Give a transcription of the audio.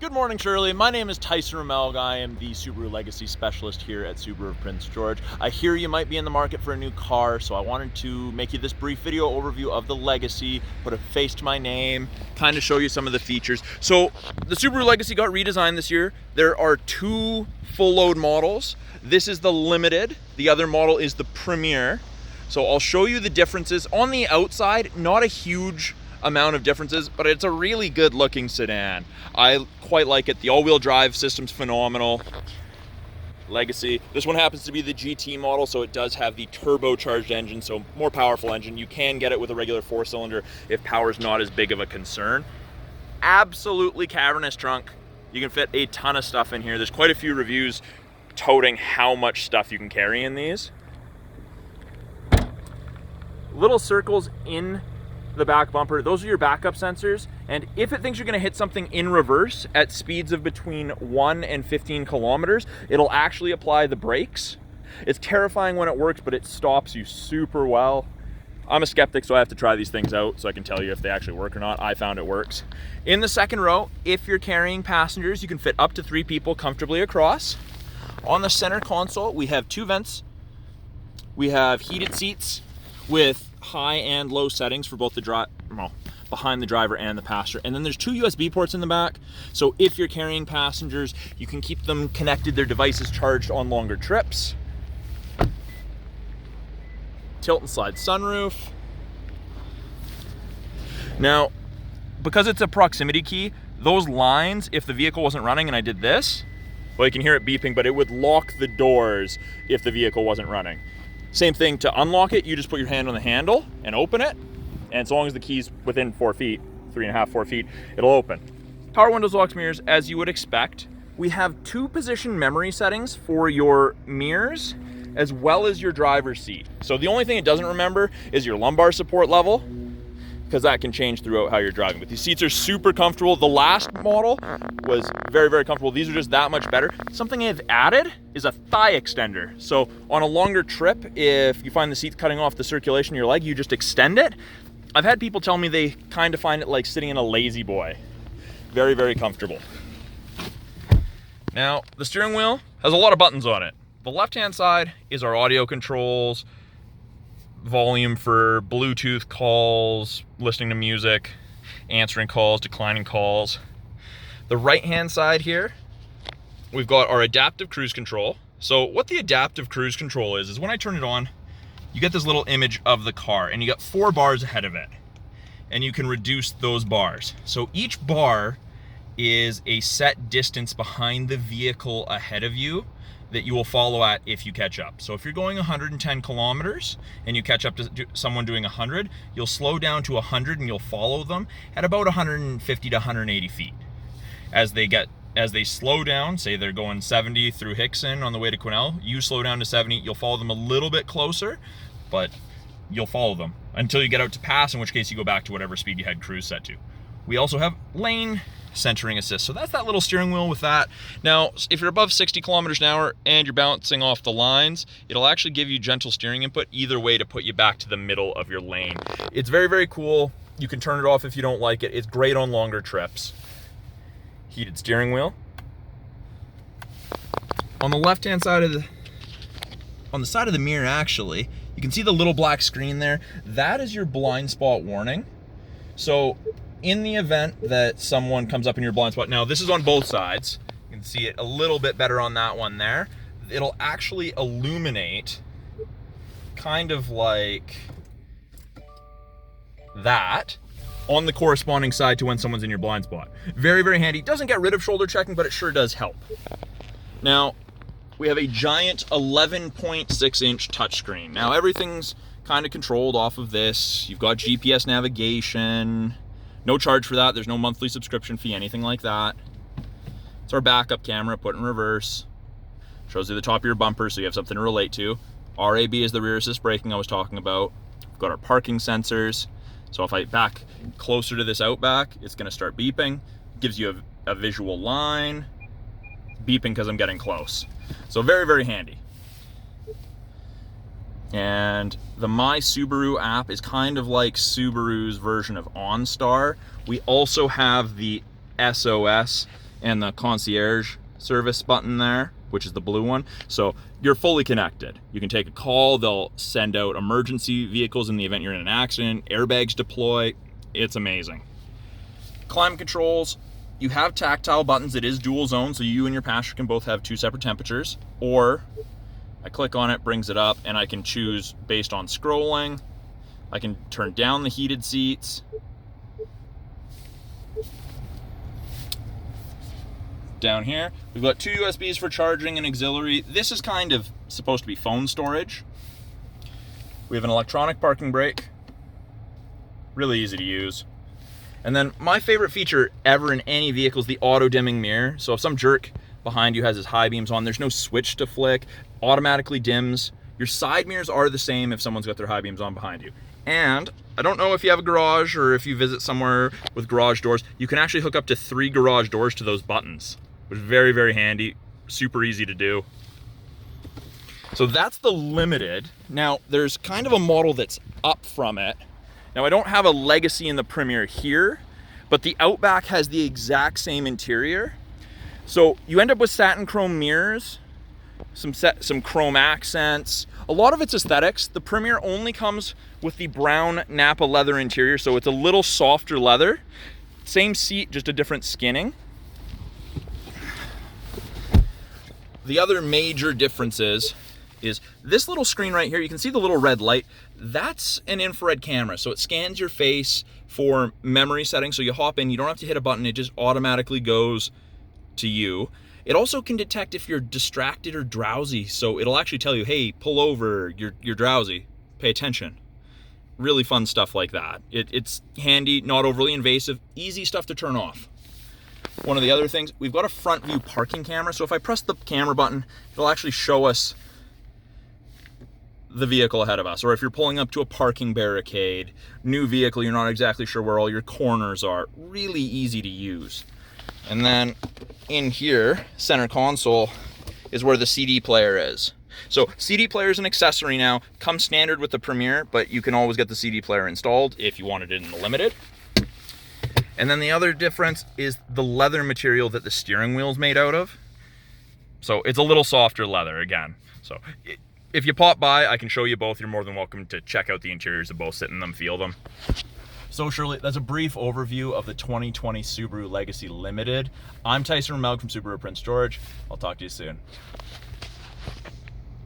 Good morning, Shirley. My name is Tyson Ramelg. I am the Subaru Legacy Specialist here at Subaru of Prince George. I hear you might be in the market for a new car, so I wanted to make you this brief video overview of the Legacy, put a face to my name, kind of show you some of the features. So the Subaru Legacy got redesigned this year. There are two full load models. This is the Limited. The other model is the Premier. So I'll show you the differences. On the outside, not a huge amount of differences, but it's a really good looking sedan. I quite like it. The all-wheel drive system's phenomenal. Legacy. This one happens to be the GT model, so it does have the turbocharged engine, so more powerful engine. You can get it with a regular 4-cylinder if power's not as big of a concern. Absolutely cavernous trunk. You can fit a ton of stuff in here. There's quite a few reviews touting how much stuff you can carry in these. Little circles in the back bumper, those are your backup sensors, and if it thinks you're going to hit something in reverse at speeds of between 1 and 15 kilometers, it'll actually apply the brakes. It's terrifying when it works, but it stops you super well. I'm a skeptic, so I have to try these things out so I can tell you if they actually work or not. I found it works. In the second row, if you're carrying passengers, you can fit up to 3 people comfortably across. On the center console, we have 2 vents. We have heated seats with high and low settings for both the behind the driver and the passenger. And then there's 2 USB ports in the back. So if you're carrying passengers, you can keep them connected, their devices charged on longer trips. Tilt and slide sunroof. Now, because it's a proximity key, those lines, if the vehicle wasn't running and I did this, well, you can hear it beeping, but it would lock the doors if the vehicle wasn't running. Same thing, to unlock it, you just put your hand on the handle and open it. And as long as the key's within 4 feet, 3.5, 4 feet, it'll open. Power windows, locks, mirrors, as you would expect. We have 2 position memory settings for your mirrors, as well as your driver's seat. So the only thing it doesn't remember is your lumbar support level, because that can change throughout how you're driving. But these seats are super comfortable. The last model was very, very comfortable. These are just that much better. Something they've added is a thigh extender. So on a longer trip, if you find the seats cutting off the circulation in your leg, you just extend it. I've had people tell me they kind of find it like sitting in a lazy boy. Very, very comfortable. Now, the steering wheel has a lot of buttons on it. The left-hand side is our audio controls, volume for Bluetooth calls, listening to music, answering calls, declining calls. The right-hand side here, we've got our adaptive cruise control. So what the adaptive cruise control is when I turn it on, you get this little image of the car and you got 4 bars ahead of it. And you can reduce those bars. So each bar is a set distance behind the vehicle ahead of you that you will follow at if you catch up. So if you're going 110 kilometers and you catch up to someone doing 100, you'll slow down to 100 and you'll follow them at about 150 to 180 feet. As they slow down, say they're going 70 through Hickson on the way to Quesnel, you slow down to 70, you'll follow them a little bit closer, but you'll follow them until you get out to pass, in which case you go back to whatever speed you had cruise set to. We also have lane centering assist. So that's that little steering wheel with that. Now, if you're above 60 kilometers an hour and you're bouncing off the lines, it'll actually give you gentle steering input either way to put you back to the middle of your lane. It's very, very cool. You can turn it off if you don't like it. It's great on longer trips. Heated steering wheel. On the left-hand side on the side of the mirror, actually, you can see the little black screen there. That is your blind spot warning. So in the event that someone comes up in your blind spot, now this is on both sides, you can see it a little bit better on that one there, it'll actually illuminate kind of like that on the corresponding side to when someone's in your blind spot. Very, very handy. Doesn't get rid of shoulder checking, but it sure does help. Now, we have a giant 11.6-inch touchscreen. Now, everything's kind of controlled off of this. You've got GPS navigation. No charge for that. There's no monthly subscription fee, anything like that. It's our backup camera, put in reverse. Shows you the top of your bumper so you have something to relate to. RAB is the rear assist braking I was talking about. We've got our parking sensors. So if I back closer to this Outback, it's going to start beeping. Gives you a visual line. Beeping because I'm getting close. So very, very handy. And the My Subaru app is kind of like Subaru's version of OnStar. We also have the SOS and the concierge service button there, which is the blue one. So you're fully connected. You can take a call, they'll send out emergency vehicles in the event you're in an accident, airbags deploy. It's amazing. Climate controls, you have tactile buttons. It is dual zone, so you and your passenger can both have 2 separate temperatures, or I click on it, brings it up, and I can choose based on scrolling. I can turn down the heated seats. Down here, we've got 2 USBs for charging and auxiliary. This is kind of supposed to be phone storage. We have an electronic parking brake. Really easy to use. And then my favorite feature ever in any vehicle is the auto dimming mirror. So if some jerk behind you has his high beams on, there's no switch to flick, automatically dims. Your side mirrors are the same if someone's got their high beams on behind you. And I don't know if you have a garage or if you visit somewhere with garage doors, you can actually hook up to 3 garage doors to those buttons, which is very, very handy, super easy to do. So that's the Limited. Now there's kind of a model that's up from it. Now I don't have a Legacy in the Premier here, but the Outback has the exact same interior. So you end up with satin chrome mirrors, some chrome accents. A lot of it's aesthetics. The Premier only comes with the brown Napa leather interior, so it's a little softer leather. Same seat, just a different skinning. The other major differences is this little screen right here. You can see the little red light. That's an infrared camera, so it scans your face for memory settings. So you hop in, you don't have to hit a button, it just automatically goes to you. It also can detect if you're distracted or drowsy, so it'll actually tell you, hey, pull over, you're drowsy, pay attention. Really fun stuff like that. It's handy, not overly invasive, easy stuff to turn off. One of the other things, we've got a front view parking camera, so if I press the camera button, it'll actually show us the vehicle ahead of us. Or if you're pulling up to a parking barricade, new vehicle, you're not exactly sure where all your corners are. Really easy to use. And then in here, center console, is where the CD player is. So CD player is an accessory now, comes standard with the Premier, but you can always get the CD player installed if you wanted it in the Limited. And then the other difference is the leather material that the steering wheel is made out of. So it's a little softer leather again. So if you pop by, I can show you both. You're more than welcome to check out the interiors of both, sit in them, feel them. So Shirley, that's a brief overview of the 2020 Subaru Legacy Limited. I'm Tyson Ramelg from Subaru Prince George. I'll talk to you soon.